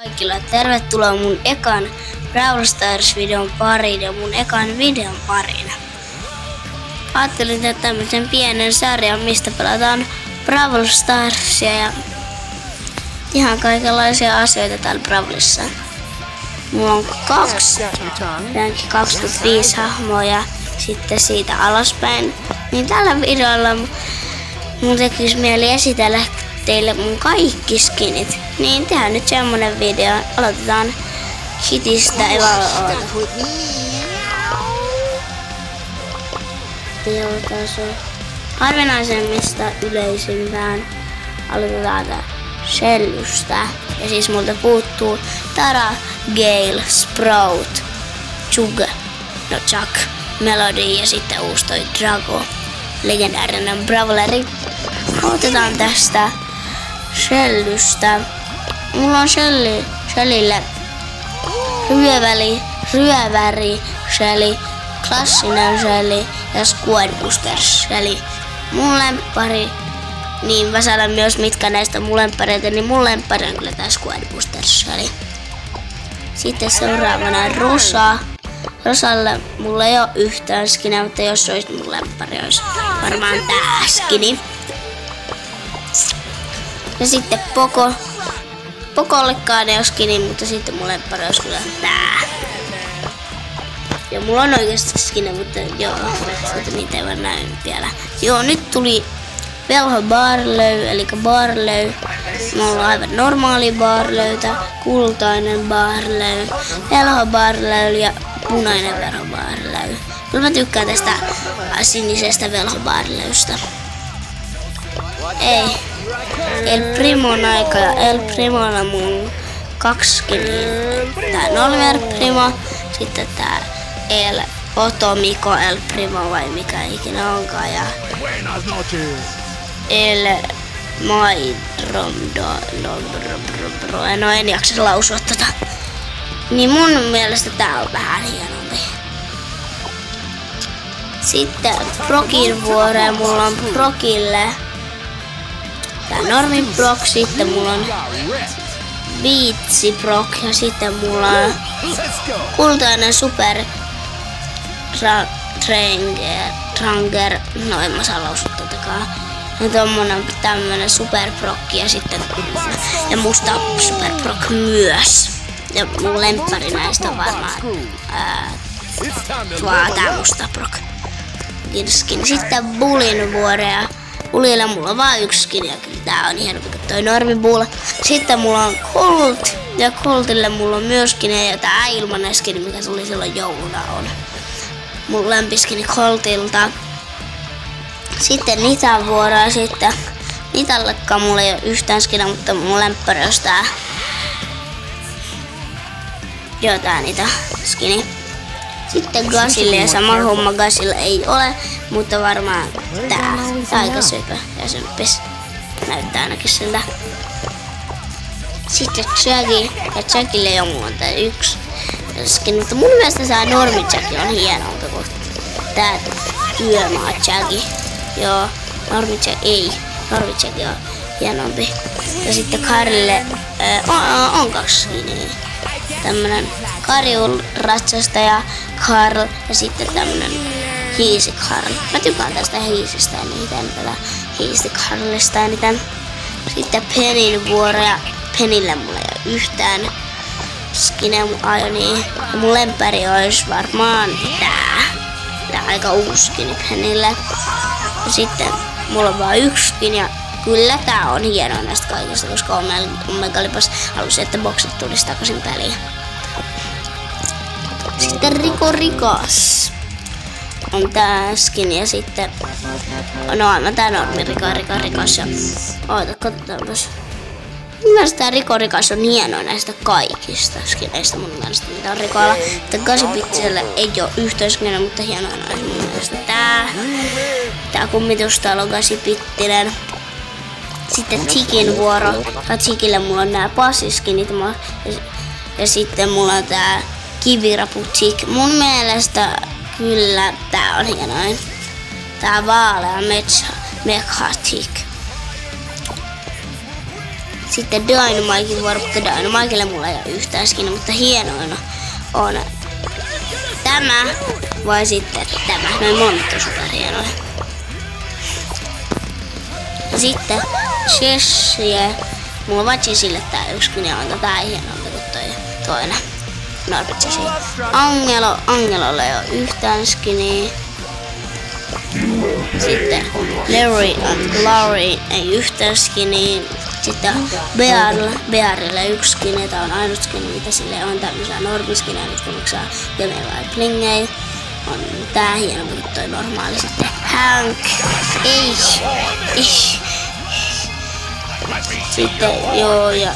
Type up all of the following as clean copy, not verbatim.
Kaikille tervetuloa mun ekan Brawl Stars-videon pariin ja mun ekan videon pariin. Ajattelin tehdä tämmösen pienen sarjan, mistä pelataan Brawl Starsia ja ihan kaikenlaisia asioita täällä Brawlissa. Mulla on 25 hahmoa ja sitten siitä alaspäin. Niin tällä videolla mun tekisi mieli esitellä teille mun kaikki skinit. Niin tehdään nyt semmonen video. Aloitetaan Kitistä harvinaisemmista yleisimpään. Aloitetaan Shellystä. Ja siis multa puuttuu Tara, Gale, Sprout, Chuck, Melody ja sitten uusi toi Drago. Legendaarinen brawleri. Otetaan tästä Shellystä. Mulla on Shellylle ryöväri Shelly, klassinen Shelly ja Squad Booster Shelly. Mun lemppari, niin mä sanon myös mitkä näistä mun lemppareita, niin mun lemppari on kyllä tää Squad Booster Shelly. Sitten seuraavana Rosa. Rosalle mulla ei oo yhtään skinä, mutta jos olisi mun lemppari, olisi varmaan tää skini. Ja sitten Pokollekaan ei oo skini, mutta sitten mun lemppari olisi kyllä tää. Ja mulla on oikeasti skinä, mutta joo, mutta niitä ei vaan näy vielä. Joo, nyt tuli Velho Barley, eli Barley. Mulla on aivan normaali Barleytä, kultainen Barley, Velho Barley ja punainen Velho Barley. Kyllä mä tykkään tästä sinisestä Velho Barleystä. Ei. El Primon aika ja El Primolla mun 2 skiniä. Tää Nolver Primo, sitten tää El Otomiko El Primo vai mikä ikinä onkaan ja El Maidromdo. No en jaksa lausua tota. Niin mun mielestä tää on vähän hienompi. Sitten Brokin vuoreen mulla on Brokille tää normi Brock, sitten mulla on Beatsi Brock ja sitten mulla on kultainen Super Tranger, no en mä saa lausua totakaan. Ja tommonen tämmönen Super Brock ja sitten ja musta Super Brock myös. Ja mun lemppari näistä on varmaan tää musta Brock. Sitten Bullin vuorea. Bullilla mulla on vaan 1 skin ja kyllä tää on hieno kuin toi normi Bull. Sitten mulla on Colt ja Coltille mulla on myös skini ja tää ilmanen skini mikä tuli silloin jouluna on. Mun lempiskini Coltilta. Sitten Nitan vuoroa sitten. Nitallekaan mulla ei oo yhtään skinä, mutta mun lemppari on tää. Joo, tää Nita skini. Sitten Gasille ja sama homma Gasille ei ole, mutta varmaan tää. Tää aika söpö ja söppis. Näyttää ainakin siltä. Sitten Jackie. Ja Jackille ei oo mulla tää 1 skini, mutta mun mielestä tää normi Jackie on hienompi kuin tää työmaa Jackie. Joo, normi Jackie on hienompi. Ja sitten Karille on 2 skiniä. Tämmönen Karjul ratsastaja Karl ja sitten tämmönen Hiisi Karl. Mä tykkään tästä Hiisistä eniten, tätä Hiisi Karlista eniten. Sitten Pennin vuoro ja Pennille mulla ei oo yhtään skinä mun aioniin. Ja mun lempäri ois varmaan tää. Tää aika uusi skini Pennille. Ja sitten mulla on vaan 1 skin ja kyllä tää on hieno näistä kaikista, koska Omegalipas halusi, että boksit tulisi takaisin peliin. Sitten Rikas on tää skin ja sitten no aivan tää normi Rikas ja katsotaanpas. Mun mielestä tää Rikas on hieno näistä kaikista skineistä mun mielestä mitä on Rikoilla. Gasipitselle ei oo yhtään skinä, mutta hienoa on mun mielestä tää kummitustalo Gasipittinen. Sitten Chikin vuoro. Chikille mulla on nää passiskinit ja sitten mulla on tää Kivirapu Chik. Mun mielestä kyllä tää on hienoin. Tää vaalea Mecha Chik. Sitten Dynamikein vuoro, mutta Dynamikelle mulla ei ole yhtään skinä, mutta hienoina on tämä vai sitten tämä. Noin monet on superhienoja. Ja sitten Cheshire. Mulla on vain Cheshille tää yksi skin ja on tää hienompi kuin toi toinen. Norbert Cheshire. Angelolla ei oo yhtään skiniä. Sitten Larry and Larry ei yhtään skiniä. Sitten Bearilla yksi skini, tää on ainut skini mitä sille on tämmöisiä normiskinejä, mitkä maksaa Gemella ja Plingei. On tää hieno, mutta toi normaali. Sitten Hank. Ei. Sitten joo ja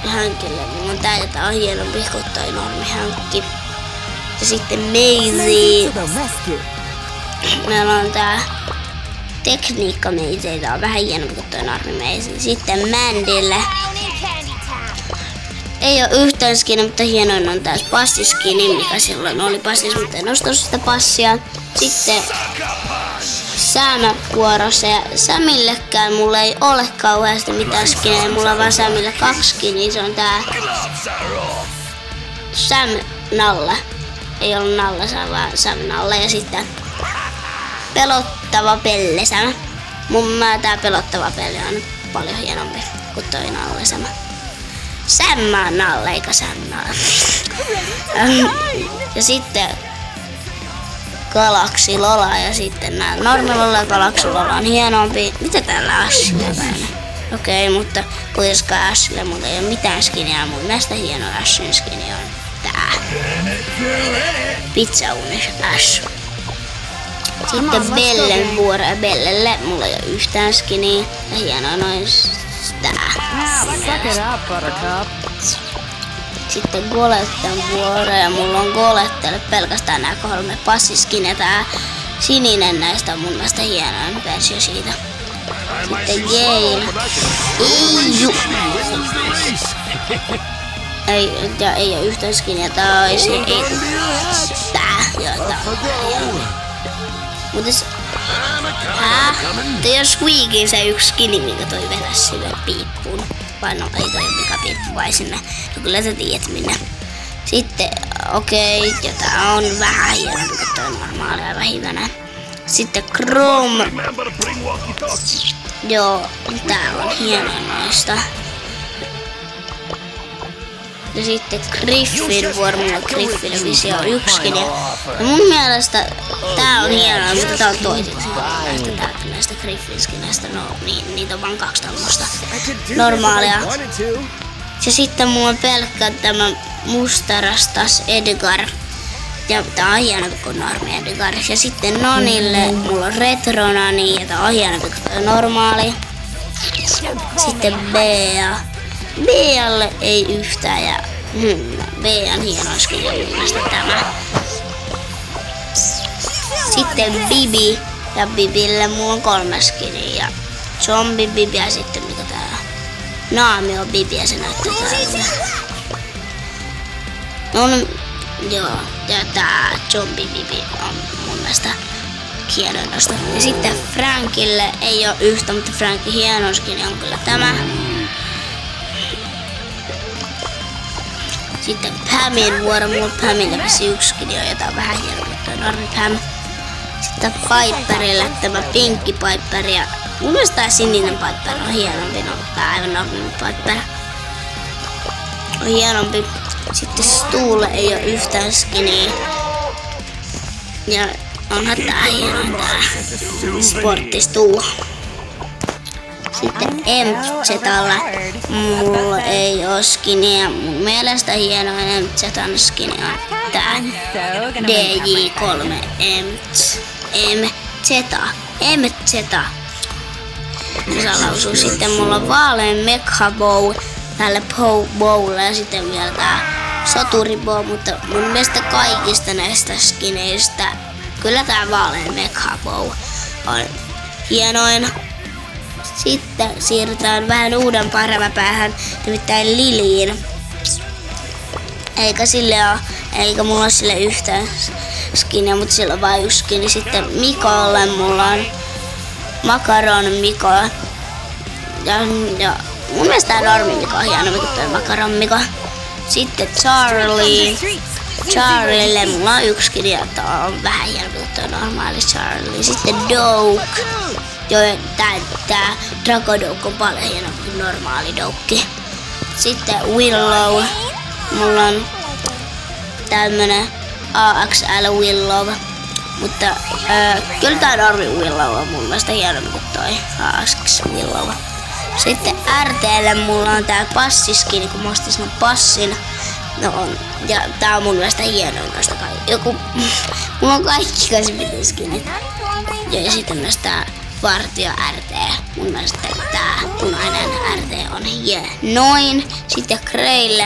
Hankille mulla on tää ja tää on hienompi kuin toi normi Hankki. Ja sitten Maisie. Meillä on tää tekniikka Maisie, tää on vähän hienompi kuin toi normi Maisie. Sitten Mandylle. Ei oo yhtään skinä, mutta hienoin on tää passiskini, mikä silloin oli passissa, mutta en ostanut sitä passia. Sitten Sam vuorossa ja Samillekään mulla ei ole kauheasti mitään skinejä, mulla on vaan Samille 2 skiniä, se on tää Sam Nalla. Ei ollut Nalla, se on vaan Sam Nalla ja sitten pelottava Pelle Sam. Tää pelottava Pelle on paljon hienompi kuin toi Nalla Sam. Sam on Nalla eikä Sam Nalla. Ja sitten Galaxy Lola ja sitten nää Normi Lola ja Galaxy Lola on hienompi. Mitä täällä Ashille päin? Okei, mutta kuitenkaan Ashille mulla ei oo mitään skiniä. Mun mielestä hieno Ashin skini on tää. Pizzauni Ash. Sitten Bellen vuoro ja Bellelle mulla ei oo yhtään skiniä. Ja hieno noin tää. Sitten Goletten vuoro ja mulla on Golettelle pelkästään nämä 3 passiskin ja tää sininen näistä on mun mielestä hienoin versio siitä. Sitten Gale. Ei oo yhtään skin ja tää olisi tää. Joo, tää on hieno. Mutta Toi on Squeakin se yksi skini, minkä toi vetäs sille piippuun. Vai no ei toi mikä piippu vai sinne. No kyllä sä tiedät minne. Sitten okei, ja tää on vähän hienompi kuin toi normaali ja vähivänä. Sitten Chrome. Joo, tää on hieno noista. Ja sitten Griffin vuorolla Griffin visio on yksikin. Ja mun mielestä tää on hienoa, mutta tää on toisin. Näistä Griffin skineistä, no niin, niitä on vaan 2 tämmöstä normaalia. Ja sitten mulla on pelkkä tämä mustarastas Edgar. Ja tää on hienompi kuin normi Edgar. Ja sitten Nonille mulla on retro Nani ja tää on hienompi kuin normaali. Sitten Bea. Bealle ei yhtään ja Bean hienoskin ja mielestä tämä. Sitten Bibi ja Bibille mulla on 3 skinia ja Zombie Bibi ja sitten mikä tää on. Naami on Bibi ja se näyttää täällä. Joo, ja tää Zombie Bibi on mun mielestä hienoin nosta. Ja sitten Frankille ei oo yhtä, mutta Frankin hienoskin on kyllä tämä. Sitten Pamin vuoro, mulla on Pamille yksikin jo, jota on vähän hienompi toi normi Pam. Sitten Piperille tämä pinkki Piper ja mun mielestä tää sininen Piper on hienompi, no tää aivan normi Piper on hienompi. Sitten Stuulle ei oo yhtään skiniä. Ja onhan tää hieno tää sporttistuu. Sitten MZ:llä mulla ei oo skiniä. Mun mielestä hienoin MZ:n skini on tää DJ3 MZ. Mä lausuu. Sitten mulla on vaalean Mecha Bow tälle Bowlle ja sitten vielä tää Soturi Bow, mutta mun mielestä kaikista näistä skineistä kyllä tää vaalean Mecha Bow on hienoin. Sitten siirrytään vähän uudempaan räväpäähän, nimittäin Liliin. Eikä mulla ole sille yhtään skinia, mutta sillä on vain yksi skini. Sitten Mikolle mulla on Makaron Miko. Ja mun mielestä tää Normi-Miko on hienompi kuin toi Makaron-Miko. Sitten Charlie. Charlielle mulla on yksi skin ja tää on vähän hienompi kuin toi normaali Charlie. Sitten Doke. Joo, tää Draco Doke on paljon hienompi kuin normaali Doke. Sitten Willow. Mulla on tämmönen AXL Willow. Mutta kyllä tää Normi Willow on mun mielestä hienompi kuin toi AXL Willow. Sitten RT:lle mulla on tää passiskini, kun mä ostin sen passin. No on. Ja tää on mun mielestä hienoin noista kaikki. Mulla on kaikki kasvipitiskinit. Ja sitten myös tää Vartio RT. Mun mielestä tää punainen RT on hienoin. Sitten Greylle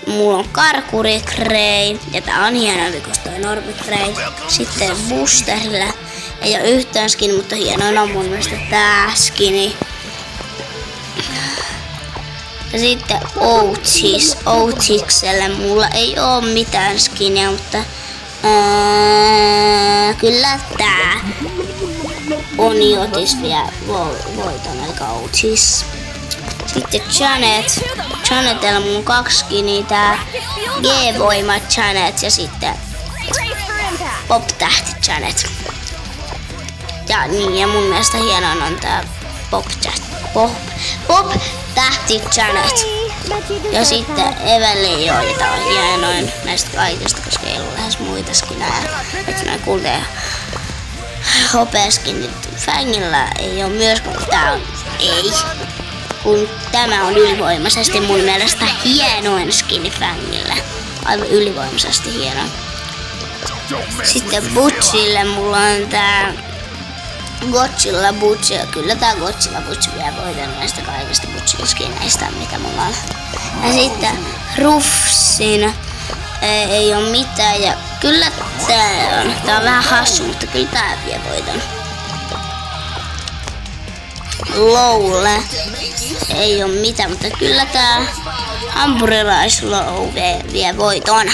mulla on Karkuri Grey. Ja tää on hienompi kuin toi Normi Grey. Sitten Boosterille ei oo yhtään skin, mutta hienoin on mun mielestä tää skini. Ja sitten Oatikselle mulla ei oo mitään skinia, mutta kyllä tää Oniotis vie voiton, eli Oatis. Sitten Janet. Janetella mulla on 2 skinia, tää G-voima Janet ja sitten Pop-tähti Janet. Ja niin, ja mun mielestä hienoin on tää Pop-tähti Janet. Ja sitten Evelyn, jota on hienoin näistä kaikista, koska ei ollut lähes muita skinejä. Että mä kulteen hopeaskinit. Fangilla ei oo myöskään, tää on ei. Kun tämä on ylivoimaisesti mun mielestä hienoin skini Fangille. Aivan ylivoimaisesti hieno. Sitten Butchille mulla on tää Godzilla Butch, ja kyllä tää Godzilla Butch vie voiton näistä kaikista Butch-skineistä, mitä mulla on. Ja sitten Ruffsin ei oo mitään, ja kyllä tää on vähän hassu, mutta kyllä tää vie voiton. Lowlle ei oo mitään, mutta kyllä tää Hampurirais Low vie voiton.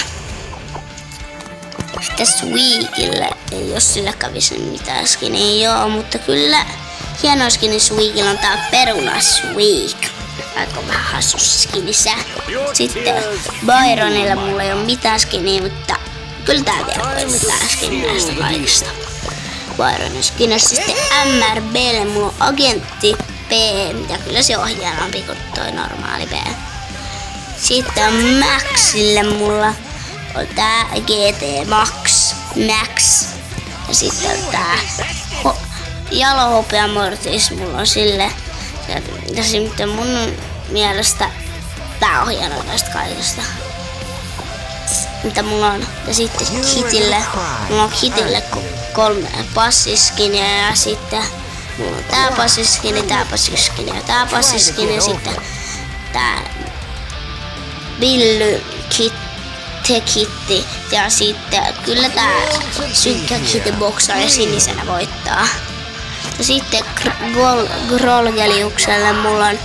Sitten Sweekille ei oo sillä kävisi mitään skiniä, joo, mutta kyllä hieno skini Sweekilla on tää Peruna Sweek. Aika vähän hassu skinissä. Sitten Byronilla mulla ei oo mitään skiniä, mutta kyllä tää vie mitään skiniä näistä kaikista. Byronin skinissä. Sitten MRBlle mulla on Agentti P, ja kyllä se on hienompi kuin toi normaali B. Sitten Maxille mulla on tää GT Max. Ja sitten tää Jalohopea Mortis mulla on sille. Ja sitten mun mielestä tää on hieno näistä kaikista. Mitä mulla on. Ja sitten Kitille. Mulla on Kitille 3 passiskinia ja sitten mulla on tää passiskini, tää passiskini ja tää passiskini ja sitten tää Billy Kitti ja sitten kyllä tää synkkä Kitty boksaa ja sinisenä voittaa. Ja sitten Grolgeliukselle mulla on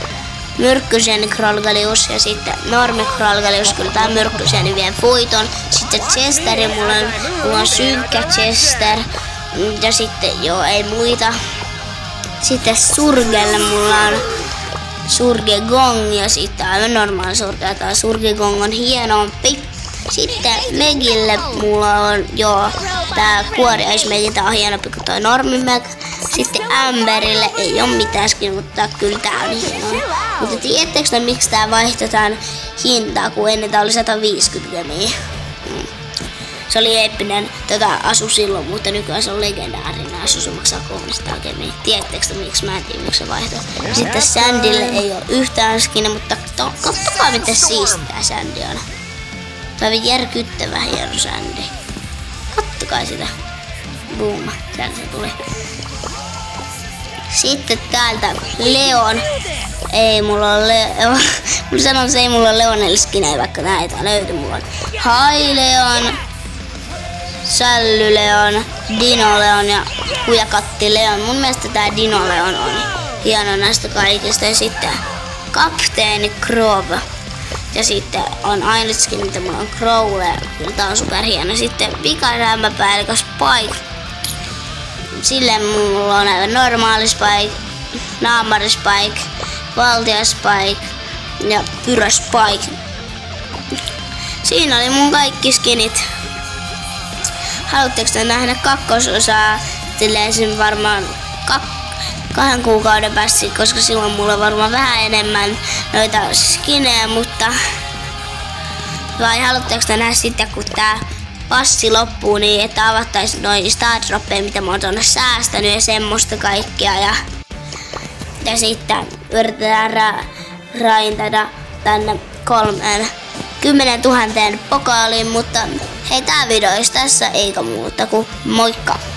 Myrkkysieni Grolgelius ja sitten Normi Grolgelius, kyllä tää Myrkkysieni vie voiton. Sitten Chesteri mulla on synkkä Chester ja sitten joo ei muita. Sitten Surgelle mulla on Surge Gong ja sitten aivan normaali Surge, tää Surge Gong on hienompi. Sitten Megille mulla on joo tää kuoriaismegi, tää on hienompi kuin toi Normi Meg. Sitten Amberille ei oo mitään skin, mutta kyllä tää on hieno. Mutta tiedättekö miksi tää vaihdetaan hintaa, kun ennen tää oli 150 gemiä? Se oli eeppinen asu silloin, mutta nykyään se on legendaarinen asu, se maksaa 300 gemiä. Tiedättekö miksi? Mä en tiedä miksi se vaihtoi. Sitten Sandylle ei oo yhtään skin, mutta katsokaa miten siistää Sandy on. Tää on järkyttävä hieno Sandy. Kattokaa sitä. Boom, sieltä se tuli. Sitten täältä Leon. Ei mulla on Leon. Mulla sanon se ei mulla ole Leonel skinejä, vaikka näitä löytyy mulla. Hi Leon. Sälly Leon. Dino Leon ja Kujakatti Leon. Mun mielestä tää Dino Leon on hieno näistä kaikista. Ja sitten Kapteeni Grove. Ja sitten on ainut skin, mitä mulla on Crawler. Kyllä tää on superhieno. Sitten pikarämmäpäällikkö Spike. Sille mulla on aivan normaali Spike, naamari Spike Valtia Spike ja Pyro Spike. Siinä oli mun kaikki skinit. Haluatteko te nähdä kakkososaa? Silleen sen varmaan 2 kuukauden päästä, koska silloin mulla on varmaan vähän enemmän noita skinejä, mutta vai haluatteko te nähdä sitten, kun tää passi loppuu, niin että avattaisiin noin Stardroppeja, mitä mä oon tonne säästänyt ja semmoista kaikkea. Ja sitten yritetään raintada tänne 10 000 pokaaliin, mutta hei, tää video olisi tässä eikä muuta kuin moikka!